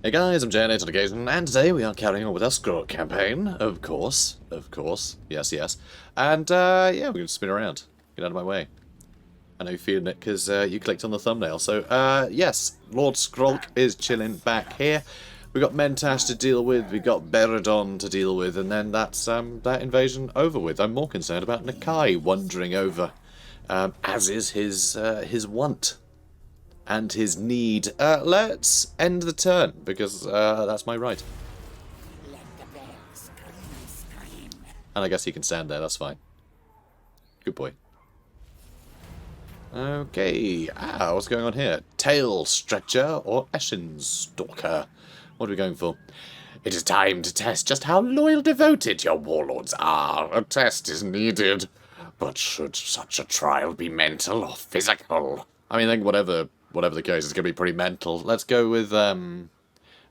Hey guys, I'm Untitled Chapter, and today we are carrying on with our Skrolk Campaign, of course, yes, yes. And, yeah, we're going to spin around. Get out of my way. I know you're feeling it because you clicked on the thumbnail. So, yes, Lord Skrolk is chilling back here. We've got Mentash to deal with, we've got Beradon to deal with, and then that's that invasion over with. I'm more concerned about Nakai wandering over, as is his want. And his need. Let's end the turn, because that's my right. And I guess he can stand there, that's fine. Good boy. Okay, what's going on here? Tail Stretcher or Eshin Stalker? What are we going for? It is time to test just how loyal devoted your warlords are. A test is needed. But should such a trial be mental or physical? I mean, I think whatever the case, it's going to be pretty mental. Let's go with, I mean,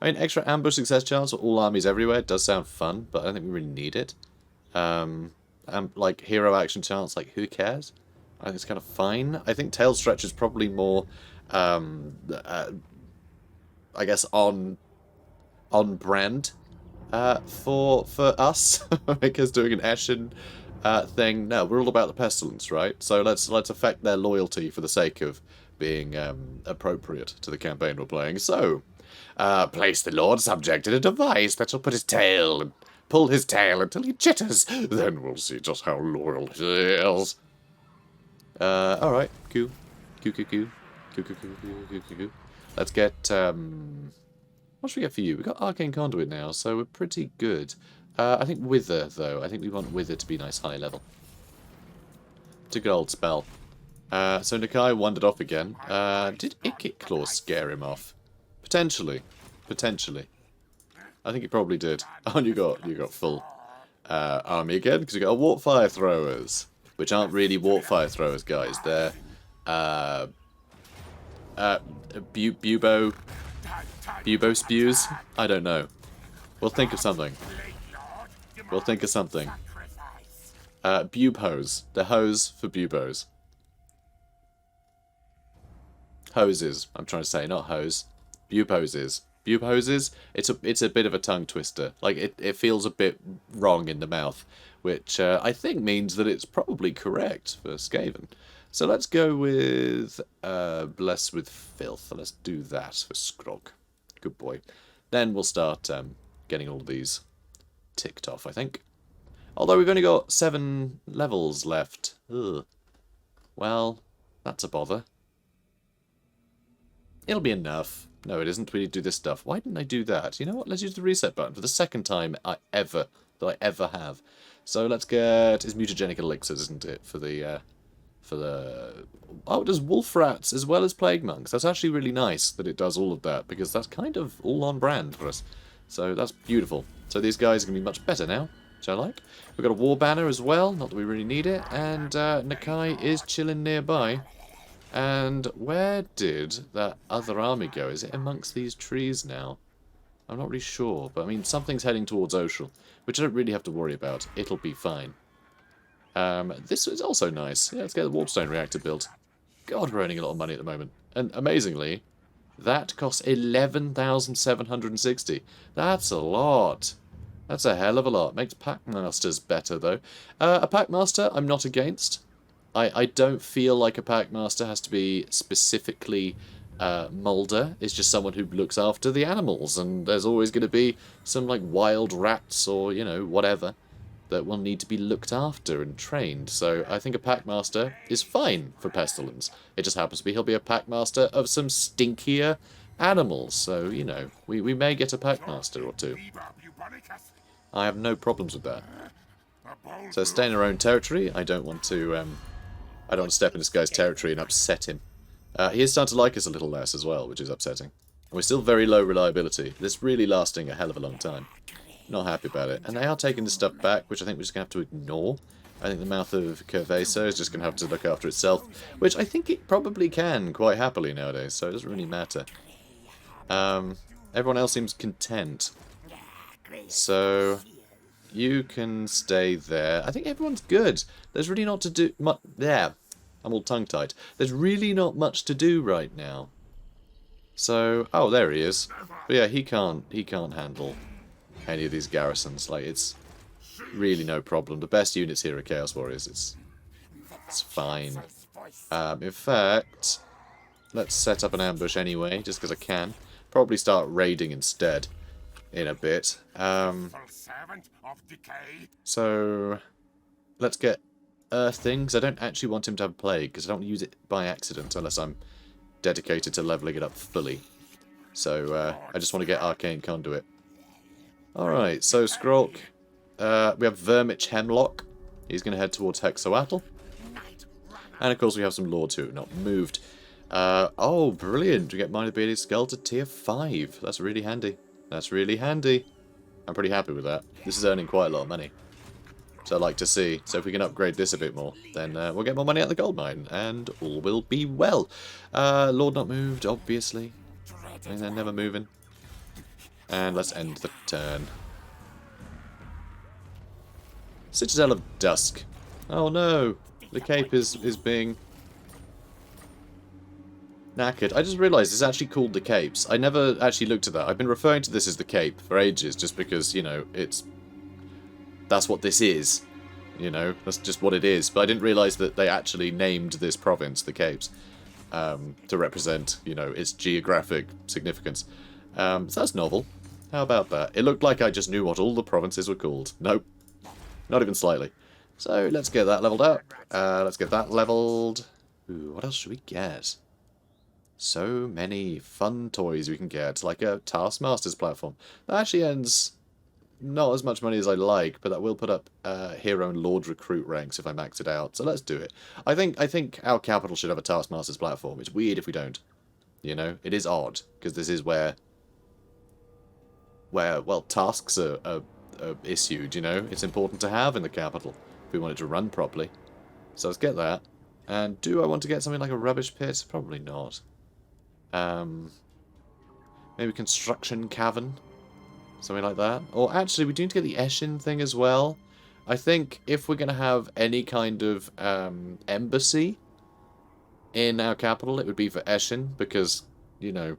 extra ambush success chance for all armies everywhere. It does sound fun, but I don't think we really need it. Like, hero action chance, like, who cares? I think it's kind of fine. I think Tail Stretch is probably more, I guess, on brand for us, because doing an Eshin thing, no, we're all about the Pestilens, right? So let's affect their loyalty for the sake of being appropriate to the campaign we're playing. So, place the Lord subject in a device that shall put his tail and pull his tail until he jitters. Then we'll see just how loyal he is. Alright, Q. Let's get, what should we get for you? We've got Arcane Conduit now, so we're pretty good. I think Wither, though. I think we want Wither to be nice high level. It's a good old spell. So Nakai wandered off again. Did Ikit Claw scare him off? Potentially. I think he probably did. Oh, and you got full army again, because you got Warp Fire Throwers. Which aren't really Warp Fire Throwers, guys. They're Bubo Spews? I don't know. We'll think of something. Bubos. They're hose for Bubos. Hoses, I'm trying to say, not hose. Buboses. Buboses, it's a bit of a tongue twister. Like, it feels a bit wrong in the mouth, which I think means that it's probably correct for Skaven. So let's go with Bless with Filth. Let's do that for Skrolk. Good boy. Then we'll start getting all these ticked off, I think. Although we've only got 7 levels left. Ugh. Well, that's a bother. It'll be enough. No, it isn't. We need to do this stuff. Why didn't I do that? You know what? Let's use the reset button for the second time that I ever have. So let's get... It's mutagenic elixirs, isn't it? For the... Oh, it does wolf rats as well as plague monks. That's actually really nice that it does all of that, because that's kind of all on brand for us. So that's beautiful. So these guys are going to be much better now, which I like. We've got a war banner as well, not that we really need it. And Nakai is chilling nearby. And where did that other army go? Is it amongst these trees now? I'm not really sure, but I mean, something's heading towards Oxyotl, which I don't really have to worry about. It'll be fine. This is also nice. Yeah, let's get the Warpstone Reactor built. God, we're earning a lot of money at the moment. And amazingly, that costs 11,760. That's a lot. That's a hell of a lot. Makes Packmasters better, though. A Packmaster, I'm not against. I don't feel like a Packmaster has to be specifically Mulder. It's just someone who looks after the animals, and there's always going to be some like wild rats or, you know, whatever that will need to be looked after and trained. So I think a Packmaster is fine for Pestilens. It just happens to be he'll be a Packmaster of some stinkier animals. So, you know, we may get a Packmaster or two. I have no problems with that. So stay in our own territory. I don't want to step in this guy's territory and upset him. He is starting to like us a little less as well, which is upsetting. And we're still very low reliability. This is really lasting a hell of a long time. Not happy about it. And they are taking this stuff back, which I think we're just going to have to ignore. I think the mouth of Curvaso is just going to have to look after itself, which I think it probably can quite happily nowadays, so it doesn't really matter. Everyone else seems content. So you can stay there. I think everyone's good. There's really not to do much. Yeah, I'm all tongue-tied. There's really not much to do right now. So, oh, there he is. But yeah, he can't handle any of these garrisons. Like, it's really no problem. The best units here are Chaos Warriors. It's fine. In fact, let's set up an ambush anyway, just because I can. Probably start raiding instead in a bit. So, let's get Earthing, because I don't actually want him to have Plague, because I don't use it by accident unless I'm dedicated to leveling it up fully. So, I just want to get Arcane Conduit. Alright, so Skrolk. We have Vermich Hemlock. He's going to head towards Oxyotl. And of course we have some Lords who have not moved. Oh, brilliant. We get Minor Bearded Skull to tier 5. That's really handy. That's really handy. I'm pretty happy with that. This is earning quite a lot of money. So I'd like to see. So if we can upgrade this a bit more, then we'll get more money out of the gold mine, and all will be well. Lord not moved, obviously. And they're never moving. And let's end the turn. Citadel of Dusk. Oh no! The cape is being knackered. I just realised it's actually called the Capes. I never actually looked at that. I've been referring to this as the Cape for ages, just because, you know, that's what this is. You know, that's just what it is. But I didn't realise that they actually named this province the Capes to represent, you know, its geographic significance. So that's novel. How about that? It looked like I just knew what all the provinces were called. Nope. Not even slightly. So let's get that leveled up. Let's get that leveled. Ooh, what else should we get? So many fun toys we can get, like a Taskmaster's platform. That actually earns not as much money as I like, but that will put up hero and lord recruit ranks if I max it out. So let's do it. I think our capital should have a Taskmaster's platform. It's weird if we don't. You know, it is odd because this is where well tasks are issued. You know, it's important to have in the capital if we want it to run properly. So let's get that. And do I want to get something like a rubbish pit? Probably not. Maybe construction cavern. Something like that. Or actually, we do need to get the Eshin thing as well. I think if we're going to have any kind of embassy in our capital, it would be for Eshin, because, you know,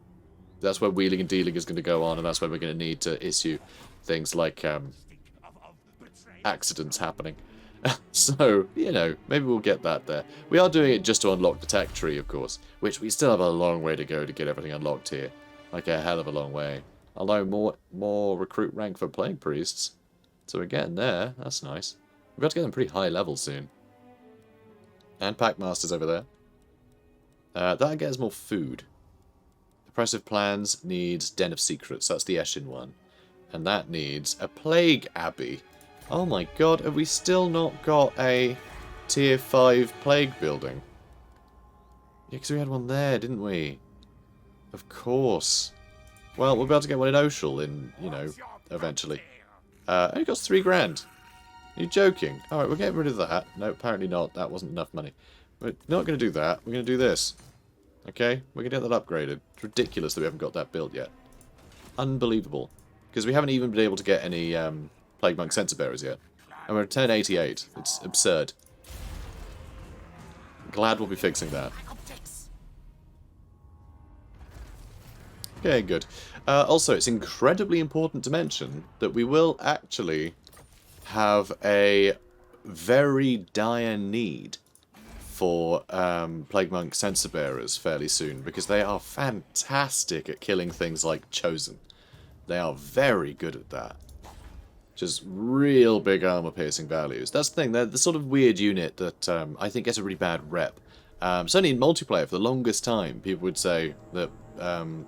that's where wheeling and dealing is going to go on, and that's where we're going to need to issue things like accidents happening. So, you know, maybe we'll get that there. We are doing it just to unlock the tech tree, of course, which we still have a long way to go to get everything unlocked here. Like a hell of a long way. Although more recruit rank for Plague Priests. So we're getting there. That's nice. We've got to get them pretty high level soon. And Packmasters over there. That gets more food. Oppressive Plans needs Den of Secrets. That's the Eshin one. And that needs a Plague Abbey. Oh my god, have we still not got a tier 5 Plague building? Yeah, because we had one there, didn't we? Of course. Well, we'll be able to get one in Oshel in, you know, eventually. Only costs 3 grand. Are you joking? Alright, we're getting rid of that. No, apparently not. That wasn't enough money. We're not going to do that. We're going to do this. Okay? We're going to get that upgraded. It's ridiculous that we haven't got that built yet. Unbelievable. Because we haven't even been able to get any Plaguemonk Sensor Bearers yet. And we're at turn 88. It's absurd. Glad we'll be fixing that. Okay, good. Also, it's incredibly important to mention that we will actually have a very dire need for Plaguemonk Sensor Bearers fairly soon, because they are fantastic at killing things like Chosen. They are very good at that. Just real big armor-piercing values. That's the thing, they're the sort of weird unit that I think gets a really bad rep. Certainly in multiplayer, for the longest time, people would say that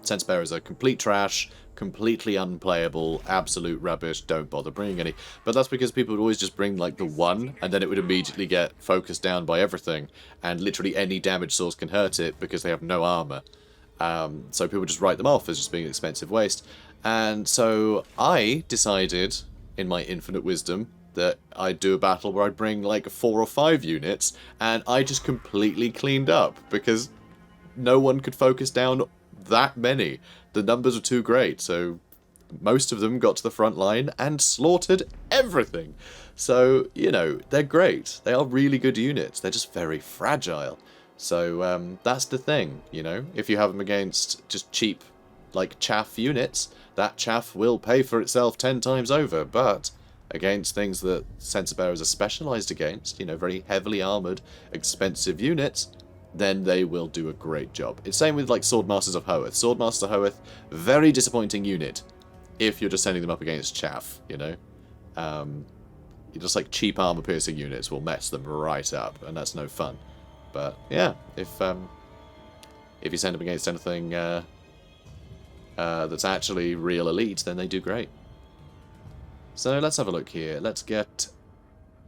Sense Bearers are complete trash, completely unplayable, absolute rubbish, don't bother bringing any. But that's because people would always just bring, like, the one, and then it would immediately get focused down by everything, and literally any damage source can hurt it because they have no armor. So people just write them off as just being an expensive waste. And so I decided, in my infinite wisdom, that I'd do a battle where I'd bring like 4 or 5 units, and I just completely cleaned up, because no one could focus down that many. The numbers were too great, so most of them got to the front line and slaughtered everything. So, you know, they're great. They are really good units. They're just very fragile. So that's the thing, you know. If you have them against just cheap, like, chaff units, that chaff will pay for itself 10 times over. But against things that Censer Bearers are specialised against, you know, very heavily armoured, expensive units, then they will do a great job. It's same with, like, Swordmasters of Hoeth. Swordmaster Hoeth, very disappointing unit if you're just sending them up against chaff, you know. Just like cheap armor-piercing units will mess them right up, and that's no fun. But yeah, if you send them against anything that's actually real elite, then they do great. So let's have a look here. Let's get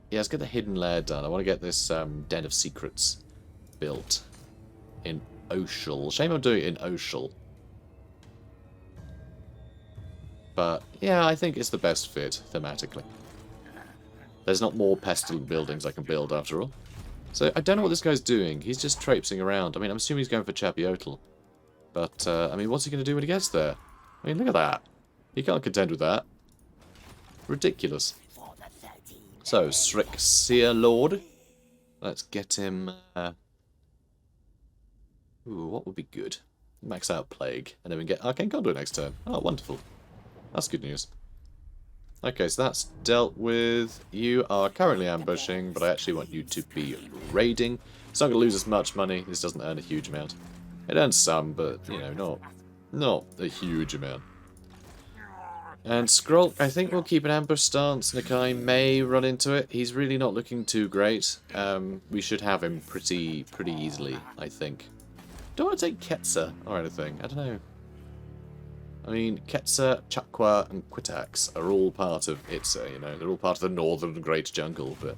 the hidden lair done. I want to get this Den of Secrets built in Oshel. Shame I'm doing it in Oshel. But yeah, I think it's the best fit thematically. There's not more pestilent buildings I can build after all. So I don't know what this guy's doing. He's just traipsing around. I mean, I'm assuming he's going for Oxyotl. But, I mean, what's he going to do when he gets there? I mean, look at that. He can't contend with that. Ridiculous. So, Srixia Lord. Let's get him... Ooh, what would be good? Max out Plague. And then we can get Arcane Conduit next turn. Oh, wonderful. That's good news. Okay, so that's dealt with. You are currently ambushing, but I actually want you to be raiding. It's not going to lose us much money. This doesn't earn a huge amount. It earns some, but, you know, not a huge amount. And Skrolk, I think we'll keep an ambush stance. Nakai may run into it. He's really not looking too great. We should have him pretty easily, I think. Don't want to take Ketsa or anything. I don't know. I mean, Ketsa, Chakwa, and Quitax are all part of Itza, you know. They're all part of the northern Great Jungle, but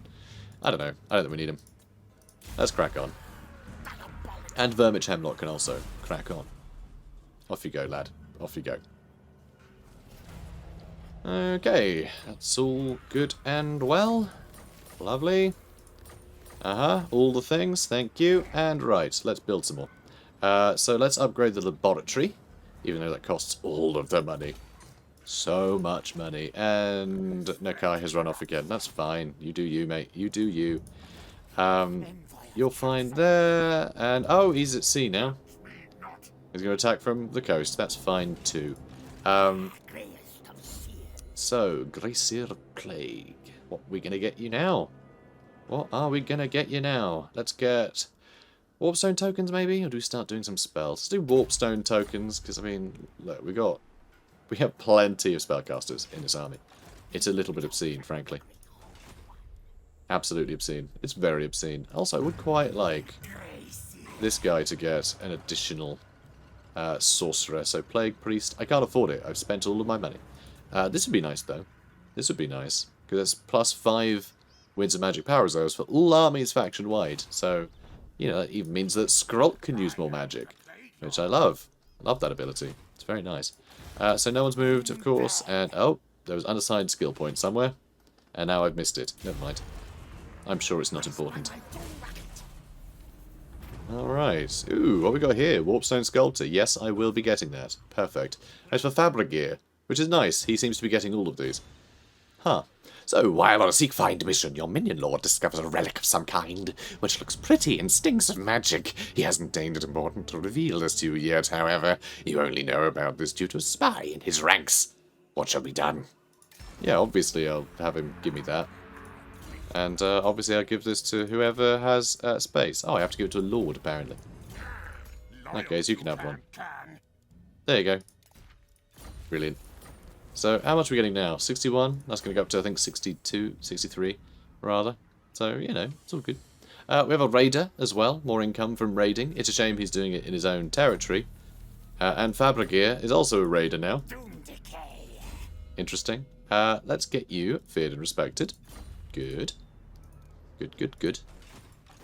I don't know. I don't think we need them. Let's crack on. And Vermich Hemlock can also crack on. Off you go, lad. Off you go. Okay, that's all good and well. Lovely. All the things, thank you. And right, let's build some more. So let's upgrade the laboratory. Even though that costs all of the money. So much money. And Nakai has run off again. That's fine. You do you, mate. You do you. You're fine there. And, oh, he's at sea now. He's going to attack from the coast. That's fine, too. So, Glacier Plague. What are we going to get you now? What are we going to get you now? Let's get... Warpstone tokens, maybe? Or do we start doing some spells? Let's do Warpstone tokens, because, I mean, look, we have plenty of spellcasters in this army. It's a little bit obscene, frankly. Absolutely obscene. It's very obscene. Also, I would quite like this guy to get an additional sorcerer. So, Plague Priest. I can't afford it. I've spent all of my money. This would be nice, though. This would be nice, because it's +5 Winds of Magic power reserves for all armies faction-wide. So... You know, that even means that Skrolk can use more magic, which I love. I love that ability. It's very nice. So no one's moved, of course, and oh, there was unassigned skill point somewhere, and now I've missed it. Never mind. I'm sure it's not important. Alright. Ooh, what we got here? Warpstone Sculptor. Yes, I will be getting that. Perfect. As for Fabric Gear, which is nice. He seems to be getting all of these. Huh. So, while on a seek-find mission, your minion lord discovers a relic of some kind, which looks pretty and stinks of magic. He hasn't deemed it important to reveal this to you yet, however. You only know about this due to a spy in his ranks. What shall be done? Yeah, obviously I'll have him give me that. And obviously I'll give this to whoever has space. Oh, I have to give it to a lord, apparently. Okay, so you can have one. There you go. Brilliant. So, how much are we getting now? 61? That's going to go up to, I think, 62, 63, rather. So, you know, it's all good. We have a raider as well. More income from raiding. It's a shame he's doing it in his own territory. And Fabricgear is also a raider now. Interesting. Let's get you feared and respected. Good. Good, good, good.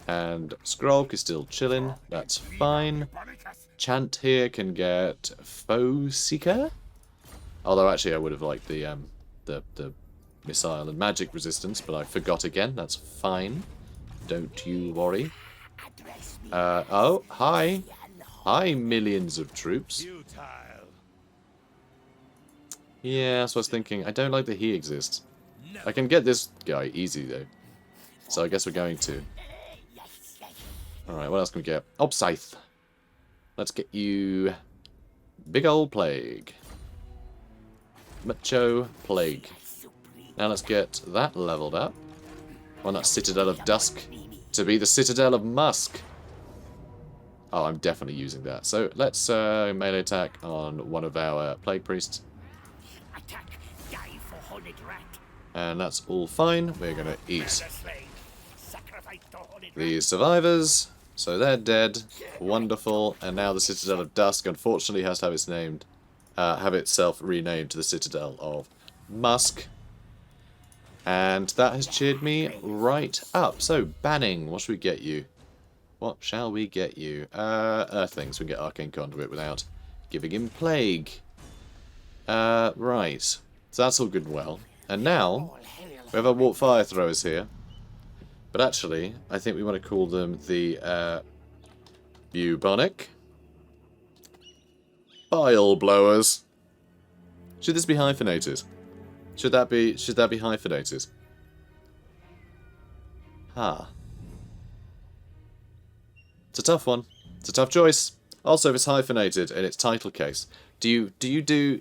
And Skrolk is still chilling. That's fine. Chant here can get Foe Seeker. Although, actually, I would have liked the missile and magic resistance, but I forgot again. That's fine. Don't you worry. Oh, hi. Hi, millions of troops. Yeah, that's what I was thinking. I don't like that he exists. I can get this guy easy, though. So I guess we're going to. Alright, what else can we get? Obscythe. Let's get you... Big old Plague. Macho Plague. Now let's get that leveled up. On that Citadel of Dusk to be the Citadel of Musk. Oh, I'm definitely using that. So let's melee attack on one of our Plague Priests. And that's all fine. We're going to eat these survivors. So they're dead. Wonderful. And now the Citadel of Dusk unfortunately has to have its named, have itself renamed to the Citadel of Musk. And that has cheered me right up. So, banning. What should we get you? What shall we get you? Earthlings. We can get Arcane Conduit without giving him Plague. Right. So that's all good and well. And now, we have our Warp Fire Throwers here. But actually, I think we want to call them the Bubonic Bile Blowers. Should this be hyphenated? Should that be hyphenated? Huh. It's a tough one. It's a tough choice. Also, if it's hyphenated in its title case, do you do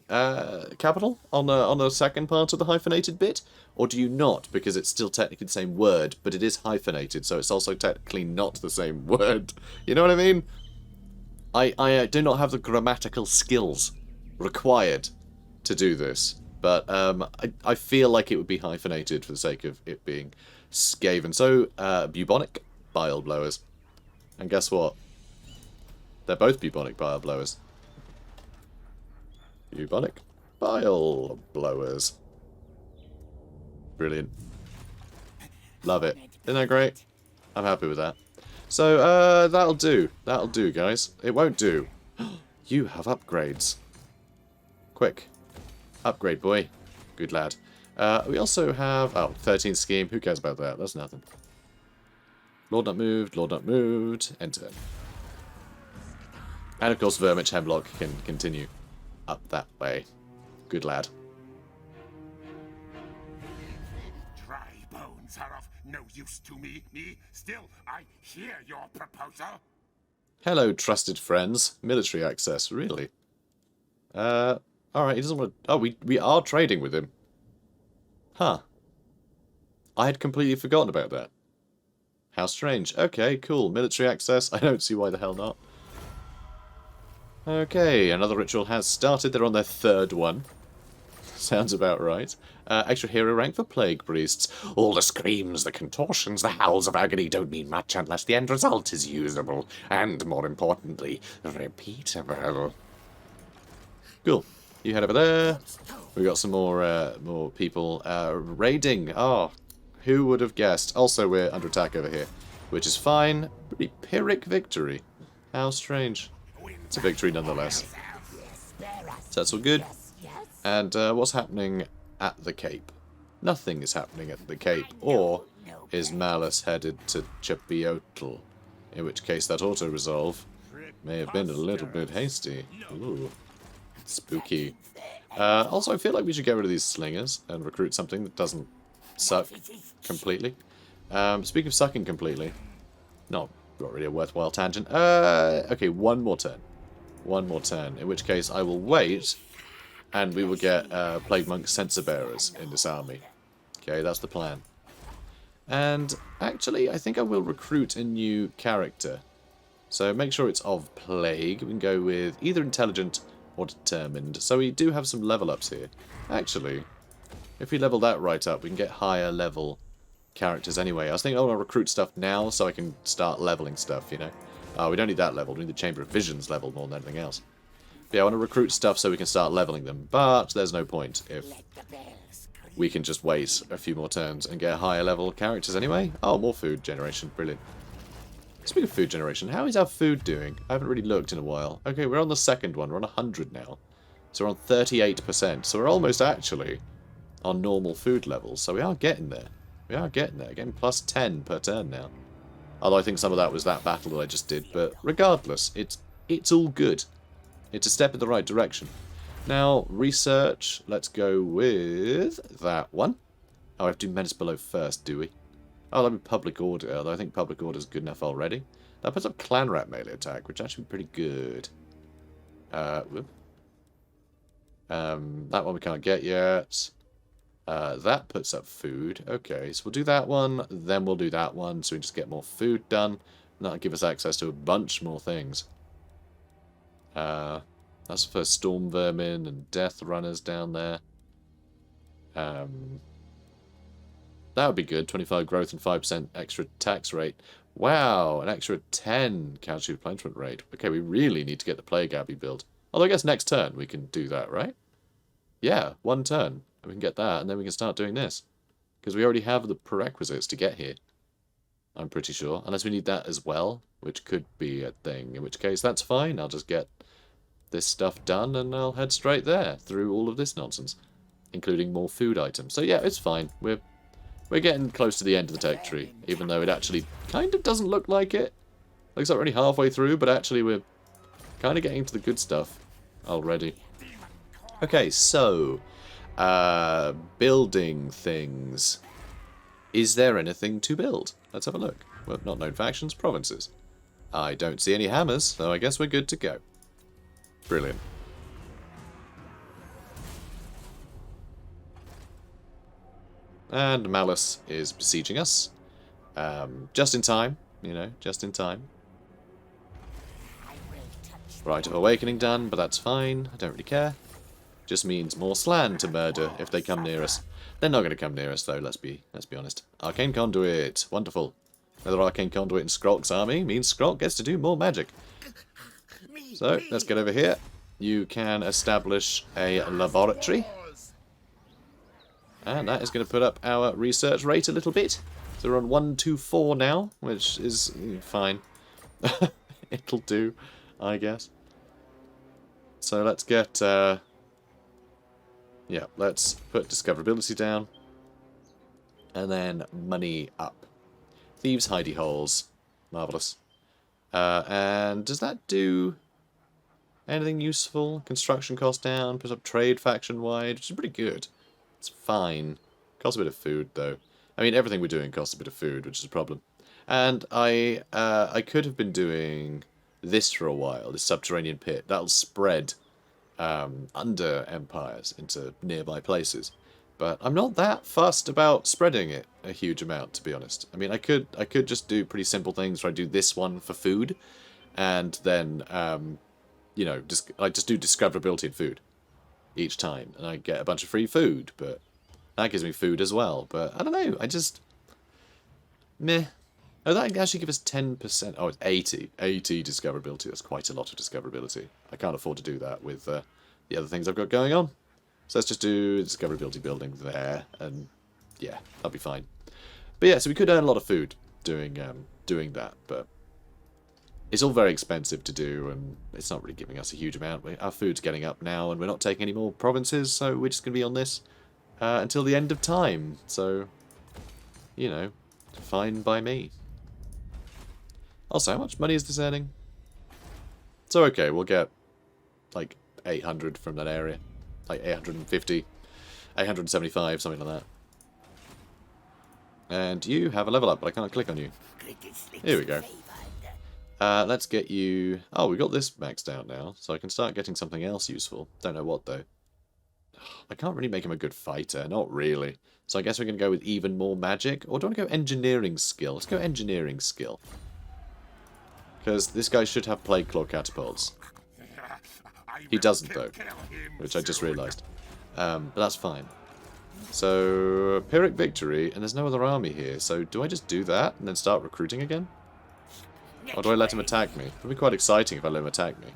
capital on the second part of the hyphenated bit, or do you not, because it's still technically the same word, but it is hyphenated, so it's also technically not the same word. You know what I mean? I do not have the grammatical skills required to do this, but I feel like it would be hyphenated for the sake of it being Skaven. So, Bubonic Bile Blowers. And guess what? They're both Bubonic Bile Blowers. Bubonic Bile Blowers. Brilliant. Love it. Isn't that great? I'm happy with that. So, that'll do. That'll do, guys. It won't do. You have upgrades. Quick. Upgrade, boy. Good lad. We also have... Oh, 13 scheme. Who cares about that? That's nothing. Lord not moved. Lord not moved. Enter. And, of course, Vermich Hemlock can continue up that way. Good lad. Dry bones are of no use to me. Still, I hear your proposal. Hello, trusted friends. Military access, really? Alright, he doesn't want to... Oh, we are trading with him. Huh. I had completely forgotten about that. How strange. Okay, cool. Military access. I don't see why the hell not. Okay, another ritual has started. They're on their third one. Sounds about right. Extra hero rank for Plague Priests. All the screams, the contortions, the howls of agony don't mean much unless the end result is usable. And, more importantly, repeatable. Cool. You head over there. We got some more people raiding. Oh, who would have guessed? Also, we're under attack over here, which is fine. Pretty Pyrrhic victory. How strange. It's a victory nonetheless. So that's all good. And what's happening at the Cape? Nothing is happening at the Cape. Or is Malice headed to Oxyotl? In which case that auto-resolve may have been a little bit hasty. Ooh. Spooky. Also, I feel like we should get rid of these slingers and recruit something that doesn't suck completely. Speaking of sucking completely, not really a worthwhile tangent. Okay, one more turn. One more turn. In which case, I will wait, and we will get Plaguemonks Censer Bearers in this army. Okay, that's the plan. And actually, I think I will recruit a new character. So make sure it's of Plague. We can go with either Intelligent or Determined. So we do have some level ups here. Actually, if we level that right up, we can get higher level characters anyway. I was thinking I want to recruit stuff now so I can start leveling stuff, you know. We don't need that level. We need the Chamber of Visions level more than anything else. But yeah, I want to recruit stuff so we can start leveling them. But there's no point if we can just wait a few more turns and get higher level characters anyway. Oh, more food generation. Brilliant. Speaking of food generation, how is our food doing? I haven't really looked in a while. Okay, we're on the second one. We're on 100 now. So we're on 38%. So we're almost actually on normal food levels. So we are getting there. We are getting there. Getting plus 10 per turn now. Although I think some of that was that battle that I just did. But regardless, it's all good. It's a step in the right direction. Now, research. Let's go with that one. Oh, I have to do Menace Below first, do we? Oh, that'd be Public Order. Although I think Public Order is good enough already. That puts up clan rat melee attack, which is actually pretty good. Whoop. That one we can't get yet. That puts up food. Okay, so we'll do that one, then we'll do that one, so we just get more food done. And that'll give us access to a bunch more things. That's for storm vermin and death runners down there. That would be good. 25 growth and 5% extra tax rate. Wow, an extra 10 casualty replenishment rate. Okay, we really need to get the Plague Abbey built. Although I guess next turn we can do that, right? Yeah, one turn. We can get that, and then we can start doing this. Because we already have the prerequisites to get here. I'm pretty sure. Unless we need that as well, which could be a thing. In which case, that's fine. I'll just get this stuff done, and I'll head straight there through all of this nonsense. Including more food items. So yeah, it's fine. We're getting close to the end of the tech tree. Even though it actually kind of doesn't look like it. Looks like we're only halfway through, but actually we're kind of getting to the good stuff already. Okay, so... building things. Is there anything to build? Let's have a look. Well, not known factions, provinces. I don't see any hammers, so I guess we're good to go. Brilliant. And Malice is besieging us. Just in time, you know, just in time. Rite of Awakening done, but that's fine. I don't really care. Just means more slan to murder if they come near us. They're not going to come near us, though, let's be honest. Arcane Conduit. Wonderful. Another Arcane Conduit in Skrolk's army means Skrolk gets to do more magic. So, let's get over here. You can establish a laboratory. And that is going to put up our research rate a little bit. So we're on 124 now, which is fine. It'll do, I guess. So let's get... yeah, let's put discoverability down. And then money up. Thieves' hidey holes. Marvellous. And does that do anything useful? Construction cost down, put up trade faction-wide, which is pretty good. It's fine. Costs a bit of food, though. I mean, everything we're doing costs a bit of food, which is a problem. And I could have been doing this for a while, this subterranean pit. That'll spread under empires into nearby places. But I'm not that fussed about spreading it a huge amount, to be honest. I mean, I could just do pretty simple things where I do this one for food, and then, you know, I just do discoverability in food each time, and I get a bunch of free food, but that gives me food as well. But I don't know, I just... meh. Oh, that actually gives us 10%. Oh, it's 80. 80 discoverability. That's quite a lot of discoverability. I can't afford to do that with the other things I've got going on. So let's just do discoverability building there, and yeah, that'll be fine. But yeah, so we could earn a lot of food doing that, but it's all very expensive to do, and it's not really giving us a huge amount. Our food's getting up now, and we're not taking any more provinces, so we're just going to be on this until the end of time. So, you know, fine by me. Also, how much money is this earning? So okay, we'll get like 800 from that area. Like 850, 875, something like that. And you have a level up, but I can't click on you. Here we go. Let's get you... Oh, we got this maxed out now, so I can start getting something else useful. Don't know what, though. I can't really make him a good fighter, not really. So I guess we're going to go with even more magic. Or do I want to go engineering skill? Let's go engineering skill. Because this guy should have Plagueclaw Catapults. He doesn't, though, which I just realised. But that's fine. So, Pyrrhic Victory, and there's no other army here, so do I just do that and then start recruiting again? Or do I let him attack me? It would be quite exciting if I let him attack me.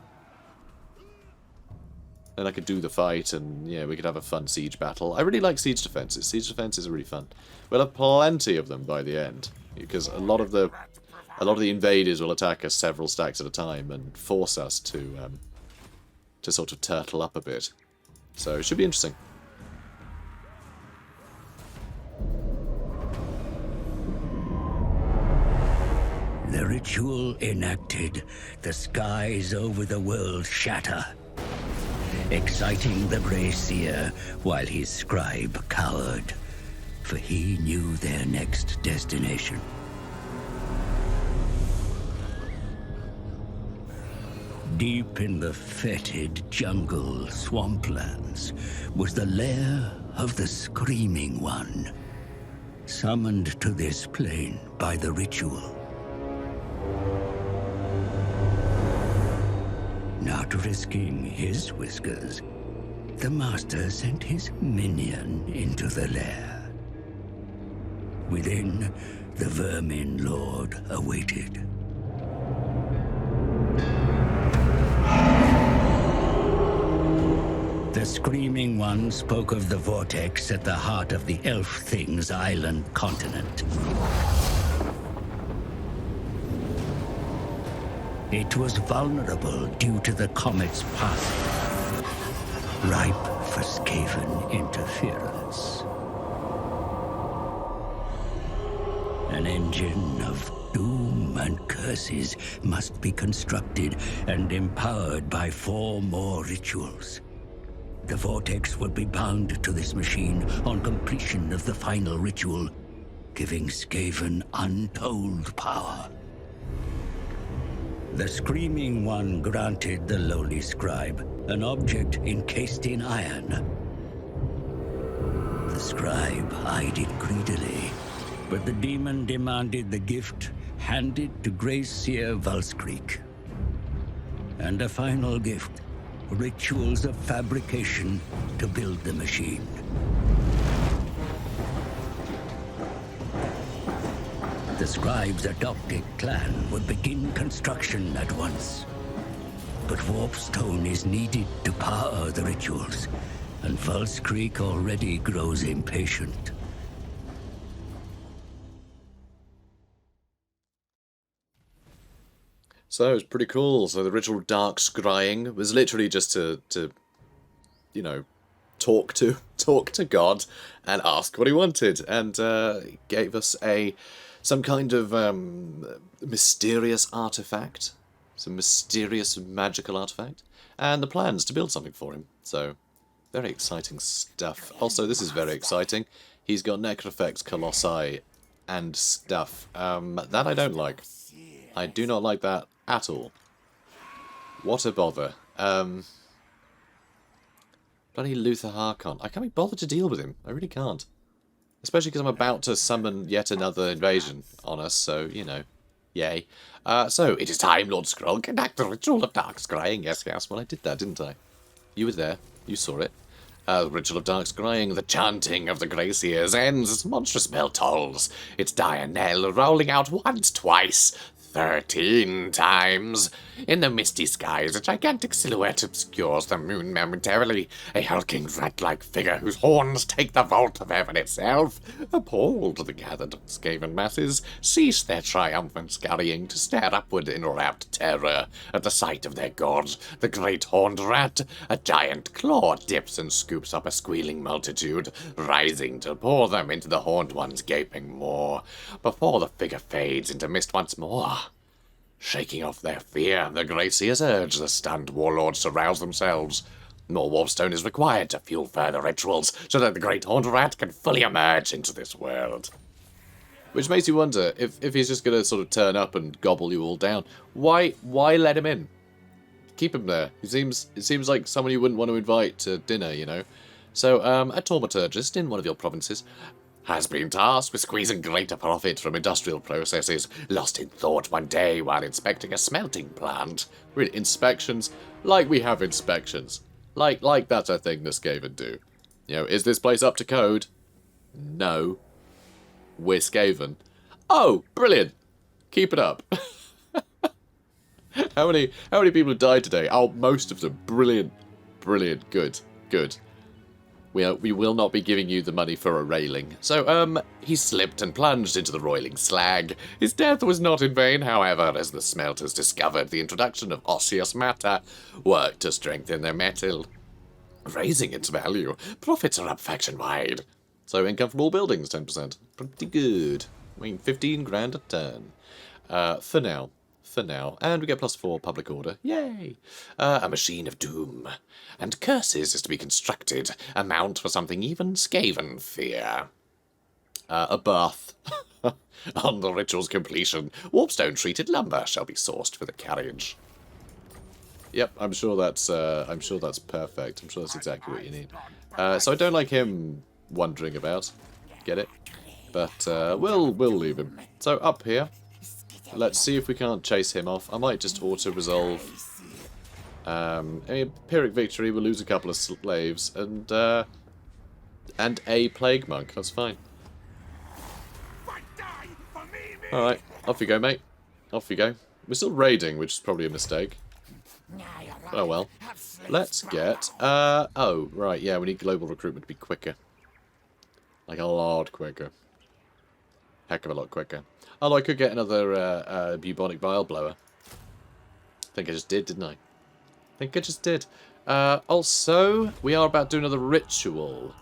Then I could do the fight, and yeah, we could have a fun siege battle. I really like siege defences. Siege defences are really fun. We'll have plenty of them by the end, because a lot of the invaders will attack us several stacks at a time and force us to sort of turtle up a bit. So it should be interesting. The ritual enacted, the skies over the world shatter, exciting the Grey Seer while his scribe cowered, for he knew their next destination. Deep in the fetid jungle swamplands was the lair of the Screaming One, summoned to this plane by the ritual. Not risking his whiskers, the master sent his minion into the lair. Within, the Vermin Lord awaited. The Screaming One spoke of the vortex at the heart of the Elf Thing's island continent. It was vulnerable due to the comet's path, ripe for Skaven interference. An engine of doom and curses must be constructed and empowered by 4 more rituals. The vortex will be bound to this machine on completion of the final ritual, giving Skaven untold power. The Screaming One granted the lowly scribe an object encased in iron. The scribe eyed it greedily, but the demon demanded the gift handed to Grey Seer Valskreek. And a final gift. Rituals of fabrication to build the machine. The scribe's adopted clan would begin construction at once. But warpstone is needed to power the rituals, and Valskreek already grows impatient. So it was pretty cool. So the ritual dark scrying was literally just to you know, talk to God and ask what he wanted, and gave us some kind of mysterious artifact, some mysterious magical artifact, and the plans to build something for him. So very exciting stuff. Also, this is very exciting. He's got Necrofex Colossi and stuff. That I don't like. I do not like that at all. What a bother. Bloody Luther Harkon. I can't be bothered to deal with him. I really can't. Especially because I'm about to summon yet another invasion on us, so, you know. Yay. So, it is time, Lord Skrolk, enact the ritual of dark scrying. Yes, yes, well I did that, didn't I? You were there. You saw it. The ritual of dark scrying, the chanting of the Grey Seers ends as monstrous bell tolls. Its dire knell rolling out once, twice, 13 times. In the misty skies, a gigantic silhouette obscures the moon momentarily. A hulking rat-like figure whose horns take the vault of heaven itself. Appalled, the gathered Skaven masses cease their triumphant scurrying to stare upward in rapt terror at the sight of their god, the great horned rat. A giant claw dips and scoops up a squealing multitude, rising to pour them into the horned one's gaping maw, before the figure fades into mist once more. Shaking off their fear, the Grey Seers urge the stunned warlords to rouse themselves. More warpstone is required to fuel further rituals, so that the great horned rat can fully emerge into this world. Which makes you wonder, if he's just going to sort of turn up and gobble you all down, why let him in? Keep him there. It seems like someone you wouldn't want to invite to dinner, you know. So, a taumaturgist in one of your provinces has been tasked with squeezing greater profit from industrial processes, lost in thought one day while inspecting a smelting plant. Really, inspections? Like we have inspections. Like that's a thing the Skaven do. You know, is this place up to code? No. We're Skaven. Oh, brilliant! Keep it up. How many people have died today? Oh, most of them. Brilliant. Brilliant. Good. Good. We will not be giving you the money for a railing. So, he slipped and plunged into the roiling slag. His death was not in vain, however, as the smelters discovered the introduction of osseous matter worked to strengthen their metal, raising its value. Profits are up faction-wide. So, income from all buildings, 10%. Pretty good. I mean, 15 grand a turn. For now. And we get +4 public order. Yay! A machine of doom. And curses is to be constructed. A mount for something even Skaven fear. A bath. On the ritual's completion, warpstone-treated lumber shall be sourced for the carriage. Yep, I'm sure that's perfect. I'm sure that's exactly what you need. So I don't like him wandering about. Get it? But we'll leave him. So up here, let's see if we can't chase him off. I might just auto-resolve. I mean, Pyrrhic victory. We'll lose a couple of slaves and a plague monk. That's fine. All right, off you go, mate. Off you go. We're still raiding, which is probably a mistake. Oh well. Let's get... oh, right, yeah, we need global recruitment to be quicker. Like a lot quicker. Heck of a lot quicker. Although I could get another bubonic vial blower. I think I just did, didn't I? I think I just did. Also, we are about to do another ritual.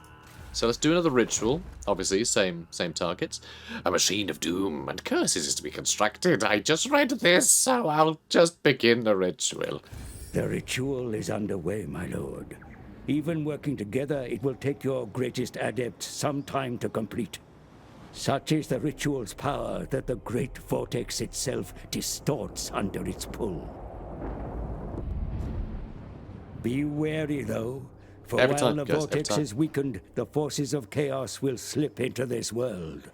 So let's do another ritual. Obviously, same targets. A machine of doom and curses is to be constructed. I just read this, so I'll just begin the ritual. The ritual is underway, my lord. Even working together, it will take your greatest adept some time to complete. Such is the ritual's power that the great vortex itself distorts under its pull. Be wary, though, for while the vortex is weakened, the forces of chaos will slip into this world.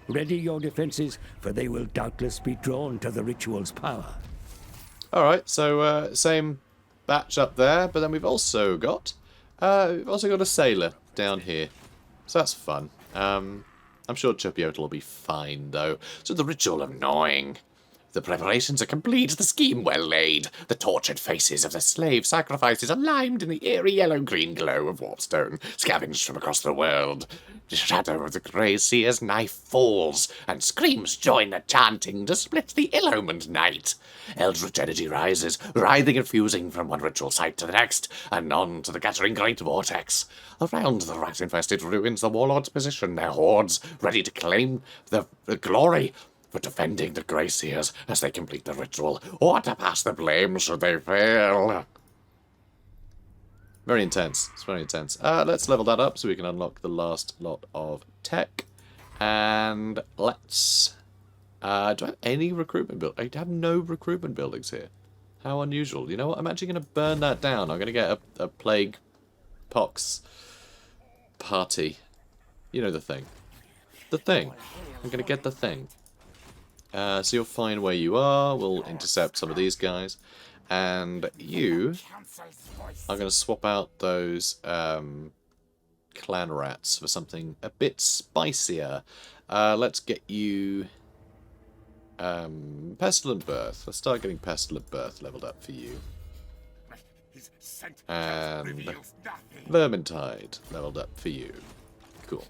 Ready your defenses, for they will doubtless be drawn to the ritual's power. Alright, so same batch up there, but then we've also got a sailor down here. So that's fun. I'm sure Oxyotl will be fine, though. So the ritual of gnawing. The preparations are complete, the scheme well laid. The tortured faces of the slave sacrifices are limed in the eerie yellow-green glow of warpstone, scavenged from across the world. The shadow of the grey seer's knife falls, and screams join the chanting to split the ill-omened night. Eldritch energy rises, writhing and fusing from one ritual site to the next, and on to the gathering great vortex. Around the rat-infested ruins, the warlords position their hordes, ready to claim the glory for defending the Grey Seers as they complete the ritual, or to pass the blame should they fail. Very intense. It's very intense. Let's level that up so we can unlock the last lot of tech. And let's... do I have any recruitment build? I have no recruitment buildings here. How unusual. You know what? I'm actually going to burn that down. I'm going to get a plague pox party. You know the thing. The thing. I'm going to get the thing. So you'll find where you are. We'll intercept some of these guys. And you are going to swap out those clan rats for something a bit spicier. Let's get you Pestilent Birth. Let's start getting Pestilent Birth leveled up for you. And Vermintide leveled up for you. Cool.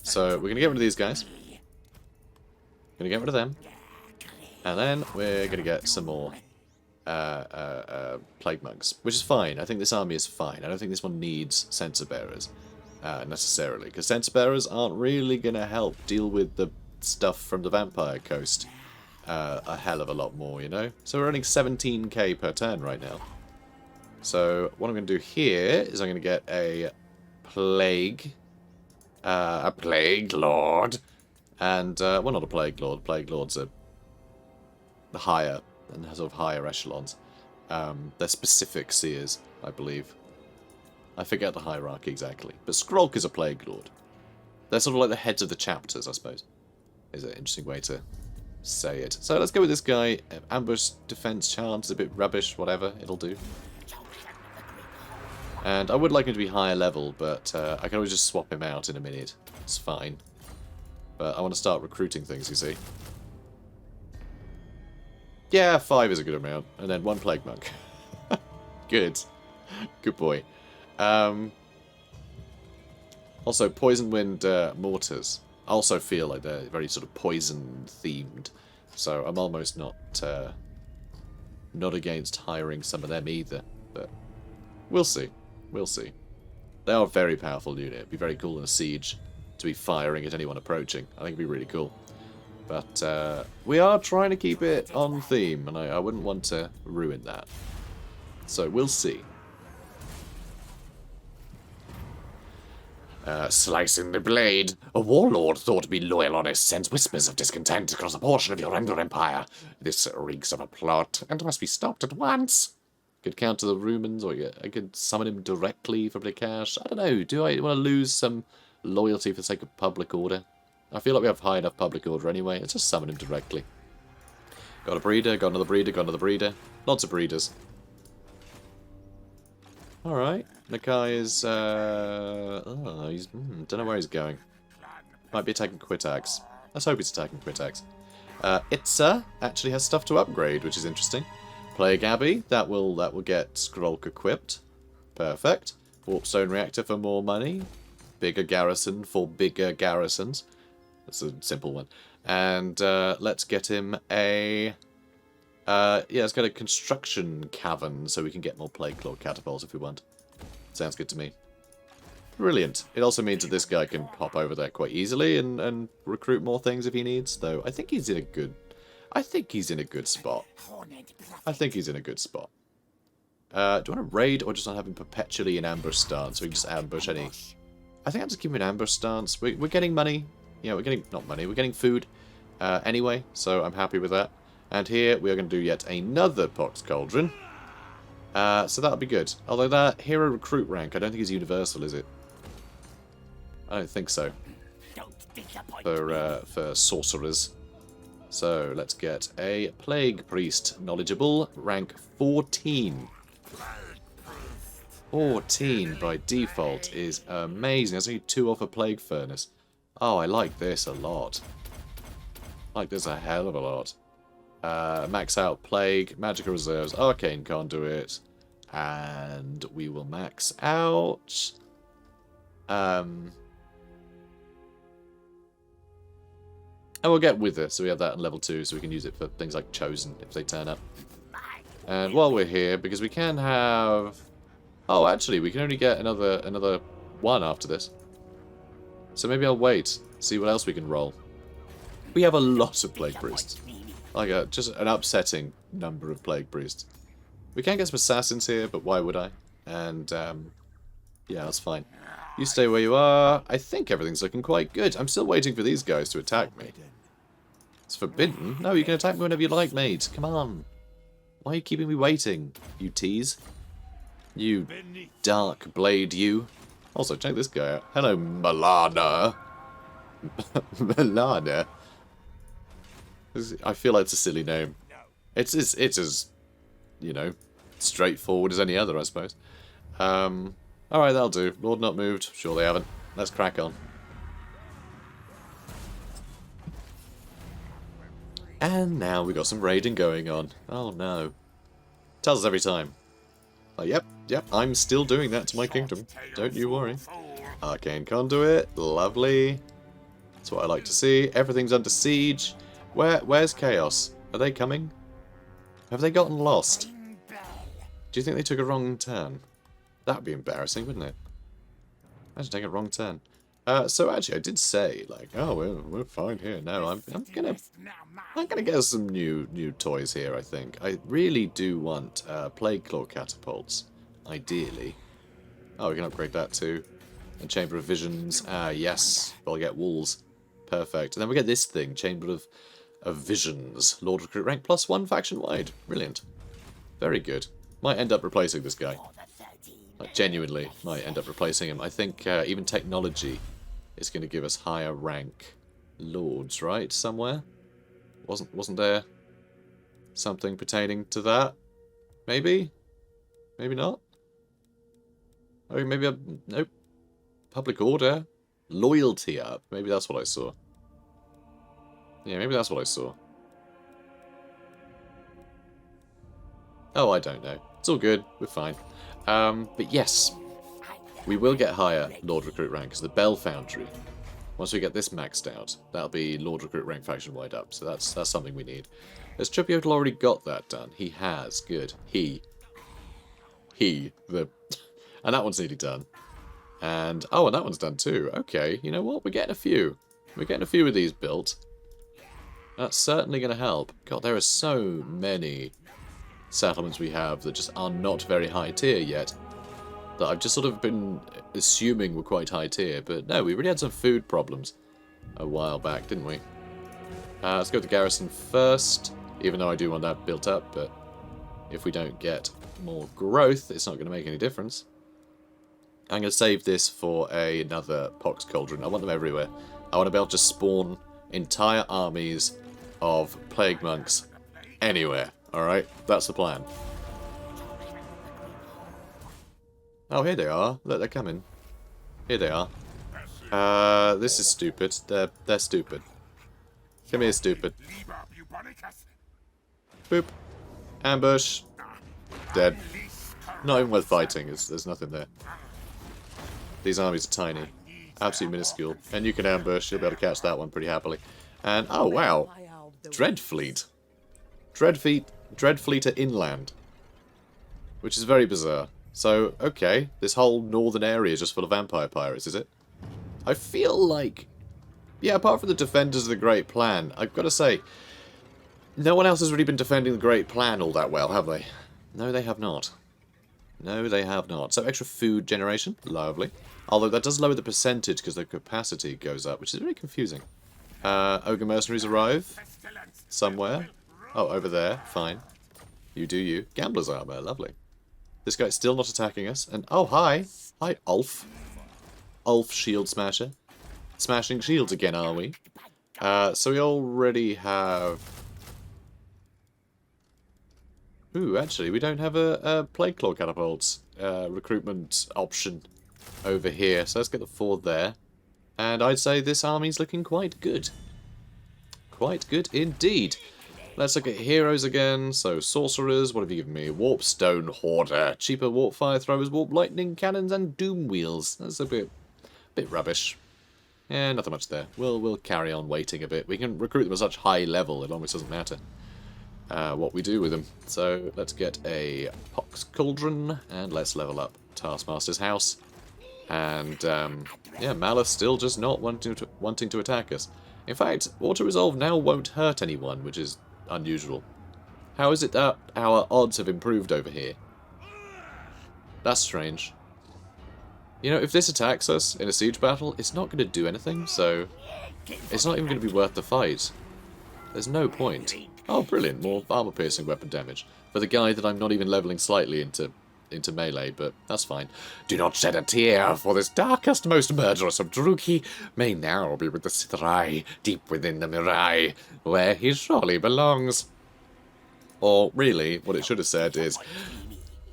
So we're going to get rid of these guys. Gonna get rid of them. And then we're gonna get some more plague monks, which is fine. I think this army is fine. I don't think this one needs censer bearers necessarily, because censer bearers aren't really gonna help deal with the stuff from the vampire coast a hell of a lot more, you know. So we're earning 17k per turn right now. So what I'm gonna do here is I'm gonna get a plague lord. And, well, not a Plague Lord. Plague Lords are higher, and sort of higher echelons. They're specific seers, I believe. I forget the hierarchy exactly. But Skrolk is a Plague Lord. They're sort of like the heads of the chapters, I suppose. Is an interesting way to say it. So let's go with this guy. Ambush defense chance is a bit rubbish, whatever. It'll do. And I would like him to be higher level, but I can always just swap him out in a minute. It's fine. But I want to start recruiting things, you see. Yeah, 5 is a good amount. And then 1 Plague Monk. Good. Good boy. Also, Poison Wind Mortars. I also feel like they're very sort of poison-themed. So I'm almost not against hiring some of them either. But we'll see. We'll see. They are a very powerful unit. It'd be very cool in a siege to be firing at anyone approaching. I think it'd be really cool. But we are trying to keep it on theme, and I wouldn't want to ruin that. So we'll see. Slicing the blade. A warlord thought to be loyal honest sends whispers of discontent across a portion of your Endor Empire. This reeks of a plot, and must be stopped at once. Could counter the Rumens, or I could summon him directly for a bit of cash. I don't know. Do I want to lose some loyalty for the sake of public order? I feel like we have high enough public order anyway. Let's just summon him directly. Got a breeder, got another breeder, got another breeder. Lots of breeders. Alright. Nakai is, he's, don't know where he's going. Might be attacking Quitax. Let's hope he's attacking Quitax. Itza actually has stuff to upgrade, which is interesting. Plague Abbey, that will get Skrolk equipped. Perfect. Warpstone Reactor for more money. Bigger garrison for bigger garrisons. That's a simple one. And let's get him a... yeah, let's get a construction cavern so we can get more Plagueclaw Catapults if we want. Sounds good to me. Brilliant. It also means that this guy can hop over there quite easily and recruit more things if he needs, though I think he's in a good... I think he's in a good spot. I think he's in a good spot. Do I want to raid or just not have him perpetually in ambush stance so we can just ambush any... I think I'll just keep him in ambush stance. We're getting money. Yeah, we're getting... not money. We're getting food anyway, so I'm happy with that. And here we are going to do yet another Pox Cauldron. So that'll be good. Although that hero recruit rank, I don't think is universal, is it? I don't think so. For sorcerers. So let's get a Plague Priest knowledgeable, rank 14. 14 by default is amazing. That's only 2 off a Plague Furnace. Oh, I like this a lot. I like this a hell of a lot. Max out Plague, Magical Reserves, Arcane Conduit, and we will max out... and we'll get Wither, so we have that on level 2, so we can use it for things like Chosen, if they turn up. And while we're here, because we can have... oh, actually, we can only get another one after this. So maybe I'll wait, see what else we can roll. We have a lot of Plague Priests. Like, just an upsetting number of Plague Priests. We can get some Assassins here, but why would I? And, yeah, that's fine. You stay where you are. I think everything's looking quite good. I'm still waiting for these guys to attack me. It's forbidden? No, you can attack me whenever you like, mate. Come on. Why are you keeping me waiting, you tease? You dark blade, you. Also, check this guy out. Hello, Milana. Milana. I feel like it's a silly name. It's as, you know, straightforward as any other, I suppose. Alright, that'll do. Lord not moved. Sure they haven't. Let's crack on. And now we've got some raiding going on. Oh no. Tells us every time. Oh, yep, I'm still doing that to my kingdom. Don't you worry. Arcane Conduit. Lovely. That's what I like to see. Everything's under siege. Where's Chaos? Are they coming? Have they gotten lost? Do you think they took a wrong turn? That would be embarrassing, wouldn't it? Imagine taking a wrong turn. So actually, I did say, like, oh, we're fine here. No, I'm gonna get some new toys here. I think I really do want Plagueclaw Catapults, ideally. Oh, we can upgrade that too. And Chamber of Visions. Yes, we'll get walls. Perfect. And then we get this thing, Chamber of Visions. Lord Recruit rank +1 faction wide. Brilliant. Very good. Might end up replacing this guy. Like, genuinely, might end up replacing him. I think even technology is going to give us higher rank lords, right? Somewhere? Wasn't there something pertaining to that? Maybe? Maybe not? Oh, maybe nope. Public order? Loyalty up. Maybe that's what I saw. Yeah, maybe that's what I saw. Oh, I don't know. It's all good. We're fine. But yes, we will get higher Lord Recruit rank as the Bell Foundry. Once we get this maxed out, that'll be Lord Recruit rank faction wide up. So that's something we need. Has Oxyotl already got that done? He has. Good. And that one's nearly done. And oh, and that one's done too. Okay, you know what? We're getting a few. We're getting a few of these built. That's certainly going to help. God, there are so many settlements we have that just are not very high tier yet, that I've just sort of been assuming were quite high tier, but no, we really had some food problems a while back, didn't we? Let's go to Garrison first, even though I do want that built up, but if we don't get more growth, it's not going to make any difference. I'm going to save this for another Pox Cauldron. I want them everywhere. I want to be able to spawn entire armies of Plague Monks anywhere. Alright? That's the plan. Oh, here they are. Look, they're coming. Here they are. This is stupid. They're stupid. Come here, stupid. Boop. Ambush. Dead. Not even worth fighting. There's nothing there. These armies are tiny. Absolutely minuscule. And you can ambush. You'll be able to catch that one pretty happily. And, oh wow. Dreadfleet. Dreadfleet are inland. Which is very bizarre. So, okay. This whole northern area is just full of vampire pirates, is it? I feel like... Yeah, apart from the defenders of the Great Plan, I've got to say... No one else has really been defending the Great Plan all that well, have they? No, they have not. No, they have not. So, extra food generation. Lovely. Although that does lower the percentage because the capacity goes up, which is very confusing. Ogre mercenaries arrive. Somewhere. Oh, over there. Fine. You do you. Gambler's armor. Lovely. This guy's still not attacking us. And, oh, hi. Hi, Ulf. Ulf Shield Smasher. Smashing shields again, are we? So we already have... Ooh, actually, we don't have a Plagueclaw Catapults recruitment option over here. So let's get the 4 there. And I'd say this army's looking quite good. Quite good indeed. Let's look at heroes again. So, sorcerers, what have you given me? Warp Stone Hoarder, cheaper Warp Fire Throwers, Warp Lightning Cannons, and Doom Wheels. That's a bit rubbish. Yeah, nothing much there. We'll carry on waiting a bit. We can recruit them at such high level, it almost doesn't matter what we do with them. So, let's get a Pox Cauldron, and let's level up Taskmaster's house. And, yeah, Malice still just not wanting to attack us. In fact, Auto-Resolve now won't hurt anyone, which is unusual. How is it that our odds have improved over here? That's strange. You know, if this attacks us in a siege battle, it's not going to do anything, so it's not even going to be worth the fight. There's no point. Oh, brilliant, more armor-piercing weapon damage. For the guy that I'm not even leveling slightly into melee, but that's fine. Do not shed a tear, for this darkest, most murderous of Druki may now be with the Sithrai, deep within the Mirai, where he surely belongs. Or, really, what it should have said is,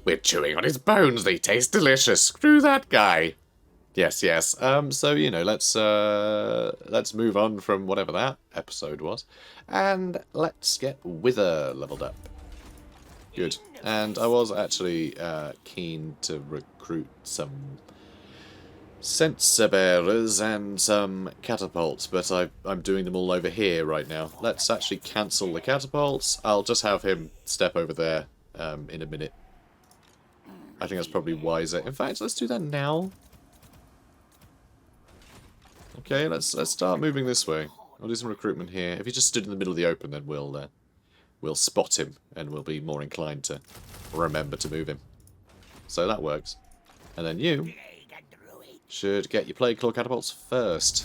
we're chewing on his bones, they taste delicious, screw that guy. Yes, yes, so, you know, let's move on from whatever that episode was, and let's get Wither leveled up. Good. And I was actually keen to recruit some Censer Bearers and some Catapults, but I'm doing them all over here right now. Let's actually cancel the Catapults. I'll just have him step over there in a minute. I think that's probably wiser. In fact, let's do that now. Okay, let's start moving this way. I'll do some recruitment here. If he just stood in the middle of the open, then we'll spot him, and we'll be more inclined to remember to move him. So that works. And then you should get your Plagueclaw Catapults first.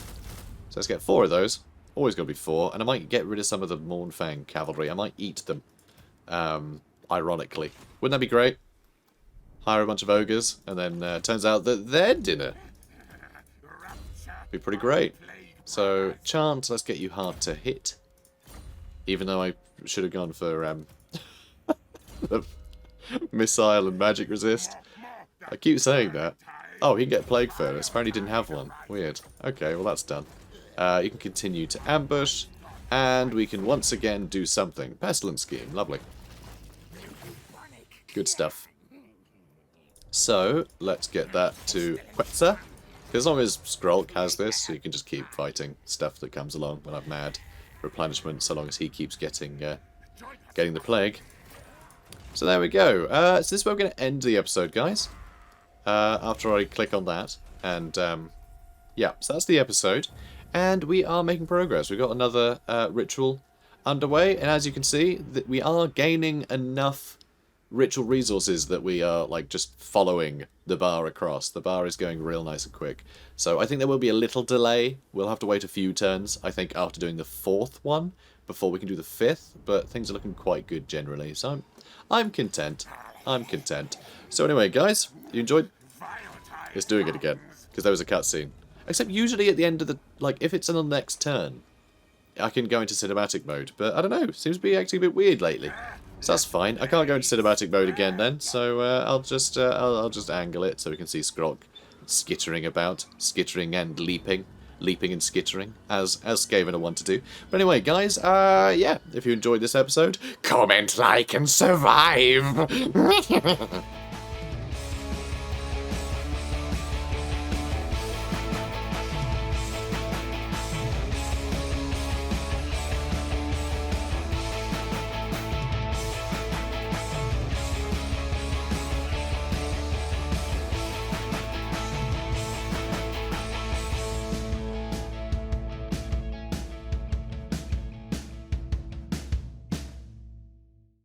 So let's get 4 of those. Always going to be 4. And I might get rid of some of the Mournfang Cavalry. I might eat them. Ironically. Wouldn't that be great? Hire a bunch of ogres, and then turns out that their dinner. Be pretty great. So, Chant, let's get you hard to hit. Even though I should have gone for the missile and magic resist. I keep saying that. Oh, he can get Plague Furnace. Apparently he didn't have one. Weird. Okay, well that's done. You can continue to ambush. And we can once again do something. Pestilence Scheme. Lovely. Good stuff. So, let's get that to Quetzal. As long as Skrolk has this, you can just keep fighting stuff that comes along when I'm mad. Replenishment, so long as he keeps getting the plague. So there we go. So this is where we're going to end the episode, guys. After I click on that. And, yeah, so that's the episode. And we are making progress. We've got another ritual underway. And as you can see, we are gaining enough ritual resources that we are, like, just following the bar across. The bar is going real nice and quick. So I think there will be a little delay. We'll have to wait a few turns, I think, after doing the 4th one before we can do the 5th. But things are looking quite good generally. So I'm content. I'm content. So anyway, guys, you enjoyed? It's doing it again, because there was a cutscene. Except usually at the end of the... Like, if it's on the next turn, I can go into cinematic mode. But I don't know, seems to be actually a bit weird lately. So that's fine. I can't go into cinematic mode again then, so I'll just angle it so we can see Skrolk skittering about, skittering and leaping and skittering, as Skaven are wont to do. But anyway, guys, yeah, if you enjoyed this episode, comment, like, and survive!